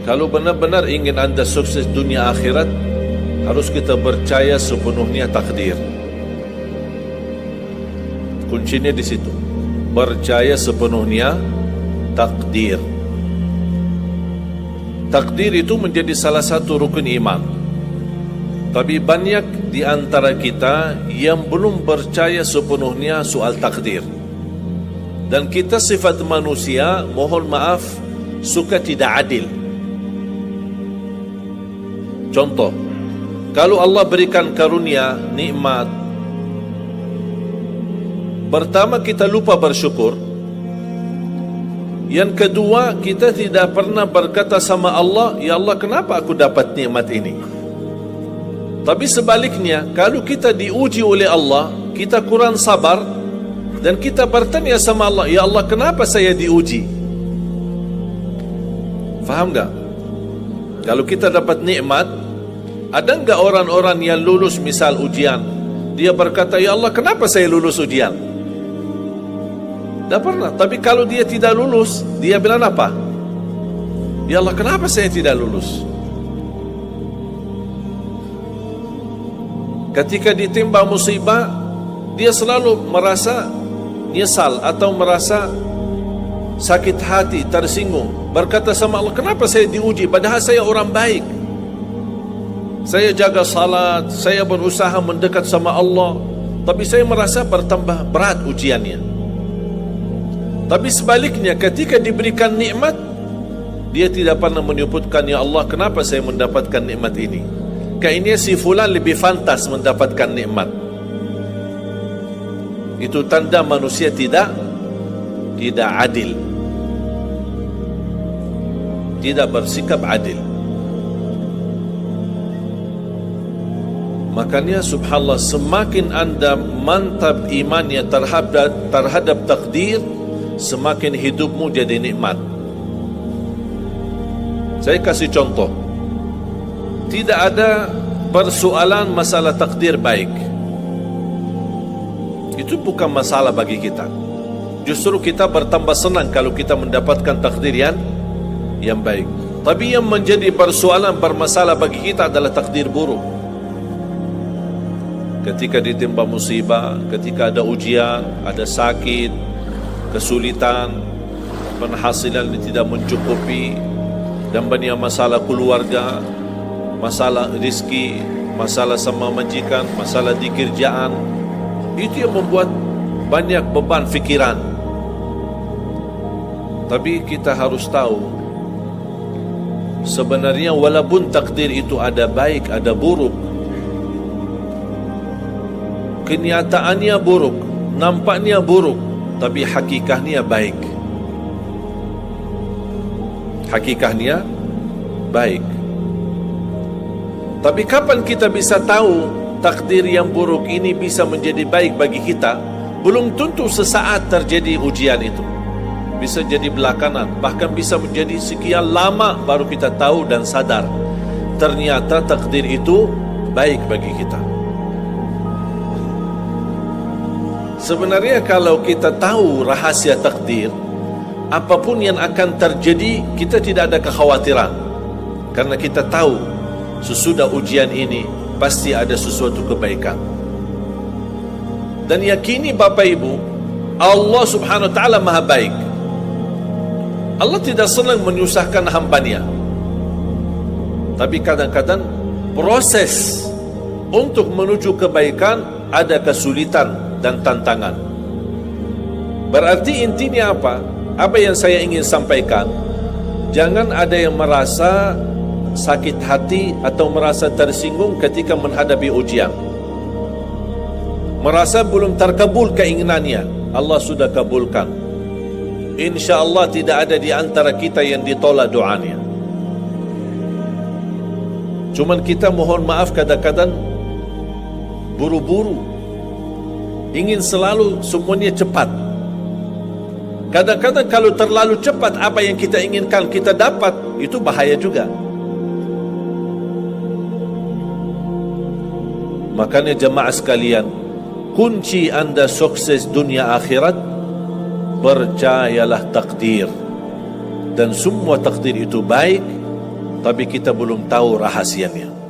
Kalau benar-benar ingin anda sukses dunia akhirat, harus kita percaya sepenuhnya takdir. Kuncinya di situ. Percaya sepenuhnya takdir. Takdir itu menjadi salah satu rukun iman. Tapi banyak di antara kita yang belum percaya sepenuhnya soal takdir. Dan kita sifat manusia, mohon maaf, suka tidak adil. Contoh, kalau Allah berikan karunia, nikmat, pertama kita lupa bersyukur. Yang kedua, kita tidak pernah berkata sama Allah, ya Allah, kenapa aku dapat nikmat ini? Tapi sebaliknya, kalau kita diuji oleh Allah, kita kurang sabar dan kita bertanya sama Allah, ya Allah, kenapa saya diuji? Faham tak? Kalau kita dapat nikmat, ada enggak orang-orang yang lulus misal ujian, dia berkata, ya Allah, kenapa saya lulus ujian? Tak pernah. Tapi kalau dia tidak lulus, dia bilang apa? Ya Allah, kenapa saya tidak lulus? Ketika ditimpa musibah, dia selalu merasa nyesal atau merasa sakit hati, tersinggung, berkata sama Allah, kenapa saya diuji padahal saya orang baik, saya jaga salat, saya berusaha mendekat sama Allah, tapi saya merasa bertambah berat ujiannya. Tapi sebaliknya, ketika diberikan nikmat, dia tidak pernah menyebutkan, ya Allah, kenapa saya mendapatkan nikmat ini? Kayaknya si fulan lebih fantas mendapatkan nikmat. Itu tanda manusia tidak adil, tidak bersikap adil. Makanya subhanallah, semakin anda mantap imannya terhadap takdir, semakin hidupmu jadi nikmat. Saya kasih contoh. Tidak ada persoalan masalah takdir baik. Itu bukan masalah bagi kita. Justru kita bertambah senang kalau kita mendapatkan takdir yang baik. Tapi yang menjadi persoalan bermasalah bagi kita adalah takdir buruk. Ketika ditimpa musibah, ketika ada ujian, ada sakit, kesulitan, penghasilan yang tidak mencukupi, dan banyak masalah keluarga, masalah rezeki, masalah sama majikan, masalah di kerjaan. Itu yang membuat banyak beban fikiran. Tapi kita harus tahu, sebenarnya walaupun takdir itu ada baik, ada buruk, kenyataannya buruk, nampaknya buruk, tapi hakikatnya baik. Hakikatnya baik. Tapi kapan kita bisa tahu takdir yang buruk ini bisa menjadi baik bagi kita? Belum tentu sesaat terjadi ujian itu. Bisa jadi belakangan, bahkan bisa menjadi sekian lama baru kita tahu dan sadar ternyata takdir itu baik bagi kita. Sebenarnya kalau kita tahu rahasia takdir, apapun yang akan terjadi, kita tidak ada kekhawatiran. Karena kita tahu sesudah ujian ini pasti ada sesuatu kebaikan. Dan yakini Bapak Ibu, Allah subhanahu wa ta'ala maha baik. Allah tidak senang menyusahkan hambanya. Tapi kadang-kadang proses untuk menuju kebaikan ada kesulitan dan tantangan. Berarti intinya apa? Apa yang saya ingin sampaikan, jangan ada yang merasa sakit hati atau merasa tersinggung ketika menghadapi ujian, merasa belum terkabul keinginannya. Allah sudah kabulkan. InsyaAllah tidak ada di antara kita yang ditolak doanya. Cuman kita mohon maaf kadang-kadang buru-buru, ingin selalu semuanya cepat. Kadang-kadang kalau terlalu cepat apa yang kita inginkan kita dapat, itu bahaya juga. Makanya jemaah sekalian, kunci anda sukses dunia akhirat, percayalah takdir. Dan semua takdir itu baik, tapi kita belum tahu rahasianya.